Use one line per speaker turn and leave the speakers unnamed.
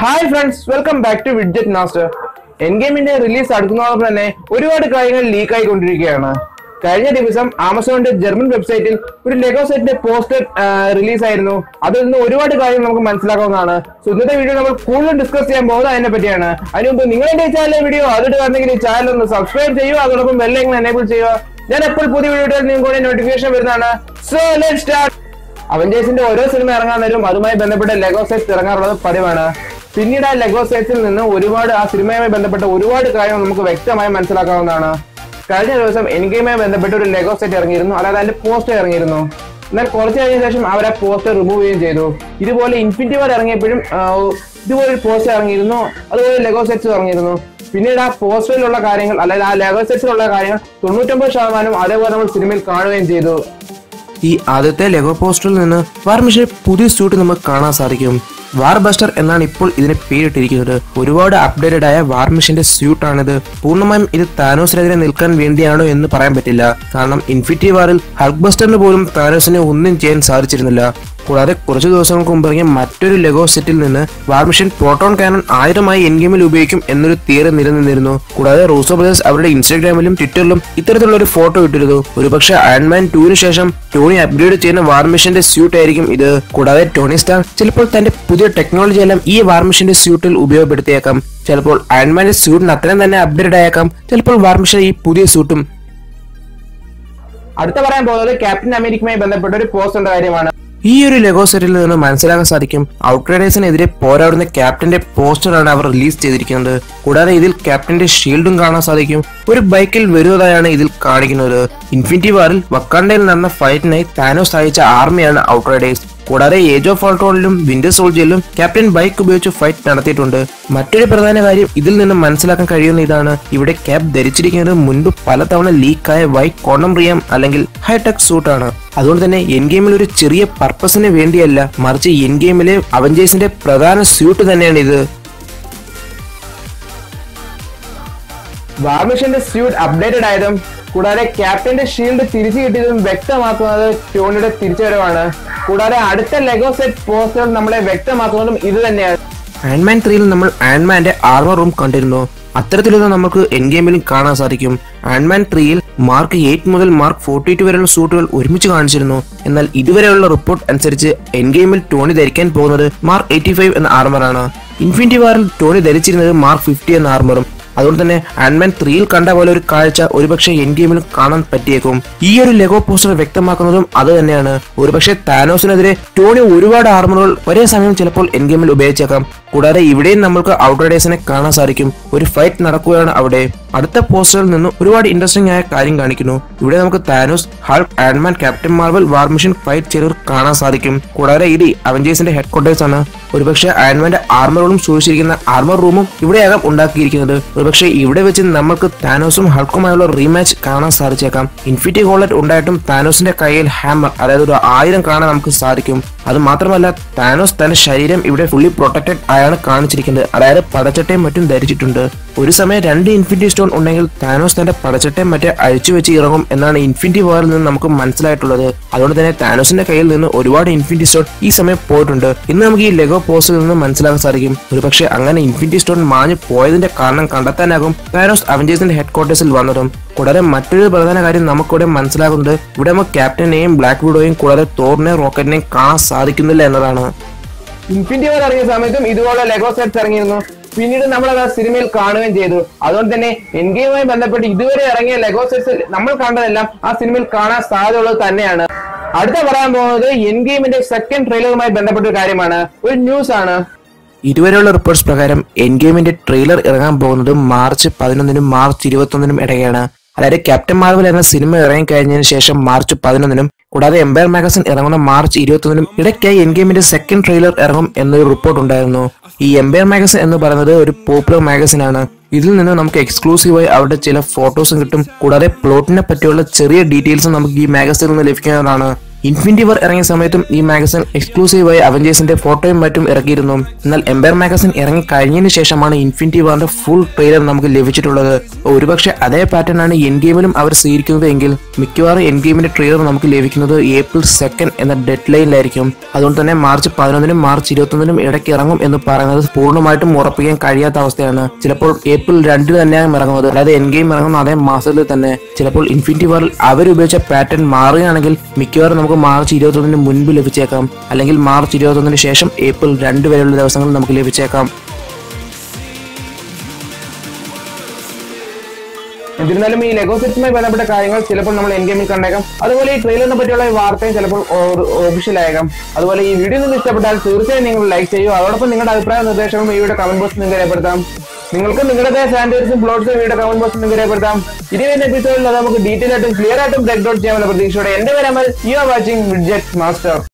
Hi friends, welcome back to Widget Master. എൻ ഗെയിമിന്റെ release അടുക്കുന്നതോടൊപ്പം തന്നെ ഒരുപാട് കാര്യങ്ങൾ ലീക്ക് ആയിക്കൊണ്ടിരിക്കുകയാണ്. കഴിഞ്ഞ ദിവസം ആമസോണിന്റെ ജർമ്മൻ വെബ്സൈറ്റിൽ ഒരു ലെഗോ സെറ്റിന്റെ പോസ്റ്റർ റിലീസ് ആയിരുന്നു. അതിൽ നിന്ന് ഒരുപാട് കാര്യങ്ങൾ നമുക്ക് മനസ്സിലാക്കാവുന്നതാണ്. സോ ഇന്നത്തെ വീഡിയോ നമ്മൾ കൂടുതൽ ഡിസ്കസ് ചെയ്യാൻ പോകുന്നത് അതിനെ പറ്റിയാണ്. അതിന് മുമ്പ് നിങ്ങളുടെ ഈ ചാനലിലെ വീഡിയോ ആദ്യമായിട്ട് കാണുന്നെങ്കിൽ ഈ ചാനൽ ഒന്ന് സബ്സ്ക്രൈബ് ചെയ്യുക, അതോടൊപ്പം ബെൽ ഐക്കൺ എനേബിൾ ചെയ്യുക. ഞാൻ എപ്പോൾ പുതിയ വീഡിയോ നിങ്ങൾക്ക് നോട്ടിഫിക്കേഷൻ വരുന്നതാണ്. So let's start. അവഞ്ചേഴ്സിന്റെ ഓരോ സിനിമ ഇറങ്ങാൻ നേരം അതുമായി ബന്ധപ്പെട്ട ലെഗോ സെറ്റ്സ് ഇറങ്ങാറുള്ളത് പതിവാണ്. പിന്നീട് ആ ലെഗോ സെറ്റ്സിൽ നിന്ന് ആ സിനിമയുമായി ബന്ധപ്പെട്ട ഒരുപാട് കാര്യങ്ങൾ നമുക്ക് വ്യക്തമായി മനസ്സിലാക്കാവുന്നതാണ്. കഴിഞ്ഞ ദിവസം എൻ ഗെയിമുമായി ബന്ധപ്പെട്ട ഒരു ലെഗോ സെറ്റ് ഇറങ്ങിയിരുന്നു, അല്ലാതെ അതിന്റെ പോസ്റ്റർ ഇറങ്ങിയിരുന്നു. എന്നാൽ കുറച്ച് കഴിഞ്ഞ ശേഷം അവർ ആ പോസ്റ്റർ റിമൂവ് ചെയ്യുകയും ചെയ്തു. ഇതുപോലെ ഇൻഫിനിറ്റി വാർ ഇറങ്ങിയപ്പോഴും ഇതുപോലെ ഒരു പോസ്റ്റർ ഇറങ്ങിയിരുന്നു, അതുപോലെ ലെഗോ സെറ്റ്സ് ഇറങ്ങിയിരുന്നു. പിന്നീട് ആ പോസ്റ്ററിലുള്ള കാര്യങ്ങൾ, അതായത് ആ ലെഗോ സെറ്റ്സിലുള്ള കാര്യങ്ങൾ 99% അതേപോലെ നമ്മൾ സിനിമയിൽ കാണുകയും ചെയ്തു.
ഈ ആദ്യത്തെ ലെഗോ പോസ്റ്ററിൽ നിന്ന് വാർ മെഷീന്റെ പുതിയ സ്യൂട്ട് നമുക്ക് കാണാൻ സാധിക്കും. വാർ ബസ്റ്റർ എന്നാണ് ഇപ്പോൾ ഇതിനെ പേരിട്ടിരിക്കുന്നത്. ഒരുപാട് അപ്ഡേറ്റഡ് ആയ വാർ മെഷീന്റെ സ്യൂട്ടാണിത്. പൂർണ്ണമായും ഇത് താനോസിനെതിരെ നിൽക്കാൻ വേണ്ടിയാണോ എന്ന് പറയാൻ പറ്റില്ല. കാരണം ഇൻഫിനിറ്റി വാറിൽ ഹൾക്ക് ബസ്റ്ററിന് പോലും താനോസിനെ ഒന്നും ചെയ്യാൻ സാധിച്ചിരുന്നില്ല. കൂടാതെ കുറച്ചു ദിവസങ്ങൾക്ക് മുമ്പ് ഇറങ്ങിയ മറ്റൊരു ലെഗോ സെറ്റിൽ നിന്ന് വാർ മെഷീൻ പ്രോട്ടോൺ കാനൺ 1000 എൻ ഗെയിമിൽ ഉപയോഗിക്കും എന്നൊരു തിയറി നിലനിന്നിരുന്നു. കൂടാതെ റൂസോ ബ്രദേഴ്സ് അവരുടെ ഇൻസ്റ്റാഗ്രാമിലും ട്വിറ്ററിലും ഇത്തരത്തിലുള്ള ഒരു ഫോട്ടോ ഇട്ടിരുന്നു. ഒരുപക്ഷെ അയൺമാൻ 2 ശേഷം ടോണി അപ്ഗ്രേഡ് ചെയ്യുന്ന വാർ മെഷീന്റെ സ്യൂട്ട് ആയിരിക്കും ഇത്. കൂടാതെ ടോണി സ്റ്റാർ ചിലപ്പോൾ തന്റെ പുതിയ ടെക്നോളജി എല്ലാം ഈ വാർ മെഷീന്റെ സ്യൂട്ടിൽ ഉപയോഗപ്പെടുത്തിയേക്കാം. ചിലപ്പോൾ അയൺമാന്റെ സ്യൂട്ടിന് അത്രയും തന്നെ അപ്ഗ്രേഡ് ആയേക്കാം. ചിലപ്പോൾ വാർ മെഷീൻ ഈ പുതിയ സ്യൂട്ടും.
അടുത്ത പറയാൻ പോകുന്നത് ക്യാപ്റ്റൻ അമേരിക്കയുമായി ബന്ധപ്പെട്ട ഒരു പോസ്റ്ററിന്റെ കാര്യമാണ്.
ഈ ഒരു ലെഗോ സെറ്റിൽ നിന്ന് മനസ്സിലാക്കാൻ സാധിക്കും ഔട്ട്റൈഡേഴ്സിനെതിരെ പോരാടുന്ന ക്യാപ്റ്റന്റെ പോസ്റ്ററാണ് അവർ റിലീസ് ചെയ്തിരിക്കുന്നത്. കൂടാതെ ഇതിൽ ക്യാപ്റ്റന്റെ ഷീൽഡും കാണാൻ സാധിക്കും. ഒരു ബൈക്കിൽ വരുന്നതായാണ് ഇതിൽ കാണിക്കുന്നത്. ഇൻഫിനിറ്റി വാറിൽ വക്കാണ്ടയിൽ നടന്ന ഫൈറ്റിനായി താനോസ് അയച്ച ആർമിയാണ് ഔട്ട്റൈഡേഴ്സ്. കൂടാതെ ഏജ് ഓഫ് അൾട്രോണിലും വിന്റർ സോൾജിയറിലും ക്യാപ്റ്റൻ ബൈക്ക് ഉപയോഗിച്ച് ഫൈറ്റ് നടത്തിയിട്ടുണ്ട്. മറ്റൊരു പ്രധാന കാര്യം ഇതിൽ നിന്ന് മനസ്സിലാക്കാൻ കഴിയുന്ന ഇതാണ്: ഇവിടെ ക്യാപ് ധരിച്ചിരിക്കുന്നത് മുൻപ് പലതവണ ലീക്കായ വൈറ്റ് ക്വാണ്ടം റിയം അല്ലെങ്കിൽ ഹൈടെക് സൂട്ടാണ്. അതുകൊണ്ട് തന്നെ എൻ ഗെയിമിൽ ഒരു ചെറിയ പർപ്പസിന് വേണ്ടിയല്ല, മറിച്ച് എൻ ഗെയിമിലെ അവഞ്ചേഴ്സിന്റെ പ്രധാന സ്യൂട്ട് തന്നെയാണ് ഇത്.
വാർ മെഷീന്റെ സ്യൂട്ട് അപ്ഡേറ്റഡ് ആയതും കൂടാതെ ക്യാപ്റ്റന്റെ ഷീൽഡ് തിരിച്ചു കിട്ടിയതും വ്യക്തമാക്കുന്നത് ടോണിയുടെ തിരിച്ചുവരവാണ്. കൂടാതെ അടുത്ത ലെഗോ സെറ്റ് പോസ്റ്റർ നമ്മളെ വ്യക്തമാക്കുന്നതും ഇത് തന്നെയാണ്.
അയൺമാൻ 3ൽ നമ്മൾ അയൺമാന്റെ ആർമർ റൂം കണ്ടിരുന്നു. അത്തരത്തിലുള്ള നമുക്ക് എൻ ഗെയിമിലും കാണാൻ സാധിക്കും. അയൺമാൻ 3ൽ മാർക്ക് 8 മുതൽ മാർക്ക് 42 വരെയുള്ള സൂട്ടുകൾ ഒരുമിച്ച് കാണിച്ചിരുന്നു. എന്നാൽ ഇതുവരെയുള്ള റിപ്പോർട്ട് അനുസരിച്ച് എൻ ഗെയിമിൽ ടോണി ധരിക്കാൻ പോകുന്നത് മാർക്ക് 85 എന്ന ആർമറാണ്. ഇൻഫിനിറ്റി വാറിൽ ടോണി ധരിച്ചിരുന്നത് മാർക്ക് 50 എന്ന ആർമറും. അതുകൊണ്ട് തന്നെ അയൺമാൻ 3ൽ കണ്ട പോലെ ഒരു കാഴ്ച ഒരുപക്ഷെ എൻ ഗെയിമിലും കാണാൻ പറ്റിയേക്കും. ഈ ഒരു ലെഗോ പോസ്റ്റർ വ്യക്തമാക്കുന്നതും അത് തന്നെയാണ്. ഒരുപക്ഷെ താനോസിനെതിരെ ടോണി ഒരുപാട് ആർമറുകൾ ഒരേ സമയം ചിലപ്പോൾ എൻ ഗെയിമിൽ ഉപയോഗിച്ചേക്കാം. കൂടാതെ ഇവിടെയും നമ്മൾക്ക് ഔട്ട്റൈഡേഴ്സിനെ കാണാൻ സാധിക്കും. ഒരു ഫൈറ്റ് നടക്കുകയാണ് അവിടെ. അടുത്ത പോസ്റ്ററിൽ നിന്ന് ഒരുപാട് ഇൻട്രസ്റ്റിംഗ് ആയ കാര്യം കാണിക്കുന്നു. ഇവിടെ നമുക്ക് Thanos, Hulk, Iron Man, Captain Marvel, War Machine fight ചെയ്തവർ കാണാൻ സാധിക്കും. കൂടാതെ ഇത് അവഞ്ചേഴ്സിന്റെ ഹെഡ് ക്വാർട്ടേഴ്സ് ആണ്. ഒരുപക്ഷെ അയൺമാന്റെ ആർമറുകളും സൂക്ഷിച്ചിരിക്കുന്ന ആർമർ റൂമും ഇവിടെയാകാം ഉണ്ടാക്കിയിരിക്കുന്നത്. ഒരുപക്ഷെ ഇവിടെ വെച്ച് നമുക്ക് താനോസും ഹൾക്കുമായുള്ള റീമാച്ച് കാണാൻ സാധിച്ചേക്കാം. ഇൻഫിനിറ്റി ഗോളറ്റ് ഉണ്ടായിട്ടും താനോസിന്റെ കയ്യിൽ ഹാമർ, അതായത് ഒരു 1000 കാണാൻ നമുക്ക് സാധിക്കും. അത് മാത്രമല്ല താനോസ് തന്റെ ശരീരം ഇവിടെ ഫുള്ളി പ്രൊട്ടക്റ്റഡ് ആയാണ് കാണിച്ചിരിക്കുന്നത്. അതായത് പടച്ചട്ടയും മറ്റും ധരിച്ചിട്ടുണ്ട്. ഒരു സമയം 2 ഇൻഫിനിറ്റി സ്റ്റോൺ ഉണ്ടെങ്കിൽ താനോസ് തന്റെ പടച്ചട്ടയും മറ്റേ അഴിച്ചു വെച്ച് ഇറങ്ങും എന്നാണ് ഇൻഫിനിറ്റി വാറിൽ നിന്ന് നമുക്ക് മനസ്സിലായിട്ടുള്ളത്. അതുകൊണ്ട് തന്നെ താനോസിന്റെ കയ്യിൽ നിന്ന് ഒരുപാട് ഇൻഫിനിറ്റി സ്റ്റോൺ ഈ സമയം പോയിട്ടുണ്ട്. ഇന്ന് നമുക്ക് ഈ ലെഗോ പോസ്റ്ററിൽ നിന്ന് മനസ്സിലാക്കാൻ സാധിക്കും. ഒരുപക്ഷെ അങ്ങനെ ഇൻഫിനിറ്റി സ്റ്റോൺ മാഞ്ഞു പോയതിന്റെ കാരണം കണ്ടെത്താനാകും താനോസ് അവഞ്ചേഴ്സിന്റെ ഹെഡ് ക്വാർട്ടേഴ്സിൽ വന്നതും. കൂടാതെ മറ്റൊരു പ്രധാന കാര്യം നമുക്കിവിടെ മനസ്സിലാക്കുന്നത് ഇവിടെ നമുക്ക് ക്യാപ്റ്റനെയും ബ്ലാക്ക് വിഡോയും കൂടാതെ തോറിനെയും റോക്കറ്റിനെയും കാണാൻ സാധിക്കുന്നില്ല എന്നതാണ്.
ഇൻഫിനിറ്റി വാർ ഇറങ്ങിയ സമയത്തും ഇതുപോലെ ലെഗോ സെറ്റ്സ് ഇറങ്ങിയിരുന്നു. പിന്നീട് നമ്മൾ അത് ആ സിനിമയിൽ കാണുകയും ചെയ്തു. അതുകൊണ്ട് തന്നെ എൻ ഗെയിമുമായി ബന്ധപ്പെട്ട് ഇതുവരെ ഇറങ്ങിയ ലെഗോ സെറ്റ്സ് നമ്മൾ കണ്ടതെല്ലാം ആ സിനിമയിൽ കാണാൻ സാധ്യതയുള്ളത് തന്നെയാണ്. അടുത്ത പറയാൻ പോകുന്നത് എൻ ഗെയിമിന്റെ സെക്കൻഡ് ട്രെയിലറുമായി ബന്ധപ്പെട്ട ഒരു കാര്യമാണ്. ഒരു ന്യൂസ് ആണ്.
ഇതുവരെയുള്ള റിപ്പോർട്ട്സ് പ്രകാരം എൻ ഗെയിമിന്റെ ട്രെയിലർ ഇറങ്ങാൻ പോകുന്നത് മാർച്ച് 11-നും മാർച്ച് 21-നും ഇടയ്ക്കാണ്. അതായത് ക്യാപ്റ്റൻ മാർവൽ എന്ന സിനിമ ഇറങ്ങിക്കഴിഞ്ഞതിന് ശേഷം മാർച്ച് 11-നും കൂടാതെ എംപയർ മാഗസിൻ ഇറങ്ങുന്ന മാർച്ച് 21-നും ഇടയ്ക്കായി എൻ ഗെയിമിന്റെ സെക്കൻഡ് ട്രെയിലർ ഇറങ്ങും എന്നൊരു റിപ്പോർട്ട് ഉണ്ടായിരുന്നു. ഈ എംപയർ മാഗസിൻ എന്ന് പറയുന്നത് ഒരു പോപ്പുലർ മാഗസിൻ ആണ്. ഇതിൽ നിന്ന് നമുക്ക് എക്സ്ക്ലൂസീവായി അവരുടെ ചില ഫോട്ടോസും കിട്ടും. കൂടാതെ പ്ലോട്ടിനെ പറ്റിയുള്ള ചെറിയ ഡീറ്റെയിൽസും നമുക്ക് ഈ മാഗസിനിൽ നിന്ന് ലഭിക്കുന്നതാണ്. ഇൻഫിനിറ്റി വാർ ഇറങ്ങിയ സമയത്തും ഈ മാഗസിൻ എക്സ്ക്ലൂസീവായി അവഞ്ചേഴ്സിന്റെ ഫോട്ടോയും മറ്റും ഇറക്കിയിരുന്നു. എന്നാൽ എംപയർ മാഗസിൻ ഇറങ്ങി കഴിഞ്ഞതിന് ശേഷമാണ് ഇൻഫിനിറ്റി വാറിന്റെ ഫുൾ ട്രെയിലർ നമുക്ക് ലഭിച്ചിട്ടുള്ളത്. ഒരുപക്ഷെ അതേ പാറ്റേൺ ആണ് എൻ ഗെയിമിലും അവർ സ്വീകരിക്കുന്നത് എങ്കിൽ മിക്കവാറും എൻ ഗെയിമിന്റെ ട്രെയിലർ നമുക്ക് ലഭിക്കുന്നത് April 2 എന്ന ഡെഡ് ലൈനിലായിരിക്കും. അതുകൊണ്ട് തന്നെ March 11 March 21 ഇടയ്ക്ക് ഇറങ്ങും എന്ന് പറയുന്നത് പൂർണ്ണമായിട്ടും ഉറപ്പിക്കാൻ കഴിയാത്ത അവസ്ഥയാണ്. ചിലപ്പോൾ April 2 തന്നെയാണ് ഇറങ്ങുന്നത്, അതായത് എൻ ഗെയിം ഇറങ്ങുന്ന അതേ മാസത്തിൽ തന്നെ. ചിലപ്പോൾ ഇൻഫിനിറ്റി വാറിൽ അവരുപയോഗിച്ച പാറ്റേൺ മാറുകയാണെങ്കിൽ മിക്കവാറും നമുക്ക് March 21 മുൻപ് ലഭിച്ചേക്കാം, അല്ലെങ്കിൽ March 21 ശേഷം April 2 വരെയുള്ള ദിവസങ്ങൾ നമുക്ക് ലഭിച്ചേക്കാം.
എന്നിരുന്നാലും ഈ ലെഗോ സെറ്റ്സുമായി ബന്ധപ്പെട്ട കാര്യങ്ങൾ ചിലപ്പോൾ നമ്മൾ എൻ ഗെയിമിൽ കണ്ടേക്കാം. അതുപോലെ ഈ ട്രെയിലറിനെ പറ്റിയുള്ള ഈ വാർത്തയും ചിലപ്പോൾ ഒഫീഷ്യൽ ആയേക്കാം. അതുപോലെ ഈ വീഡിയോ നിങ്ങൾക്ക് ഇഷ്ടപ്പെട്ടാൽ തീർച്ചയായും നിങ്ങൾ ലൈക്ക് ചെയ്യുക. അതോടൊപ്പം നിങ്ങളുടെ അഭിപ്രായ നിർദ്ദേശങ്ങളും ഈ വീഡിയോ കമന്റ് ബോക്സിൽ നിങ്ങൾക്ക് രേഖപ്പെടുത്താം. നിങ്ങൾക്ക് നിങ്ങളുടേതായ സാൻഡേഴ്സും പ്ലോട്ട്സും വീഡിയോ കമന്റ് ബോക്സിൽ നിങ്ങൾക്ക് രേഖപ്പെടുത്താം. ഇനി വരുന്ന എപ്പിസോഡിൽ അത് നമുക്ക് ഡീറ്റെയിൽ ആയിട്ടും ക്ലിയർ ആയിട്ടും ബ്രേക്ക് ഡൗൺ ചെയ്യാനുള്ള പ്രതീക്ഷയോടെ എന്റെ പേര് Amal. You are watching Widget master.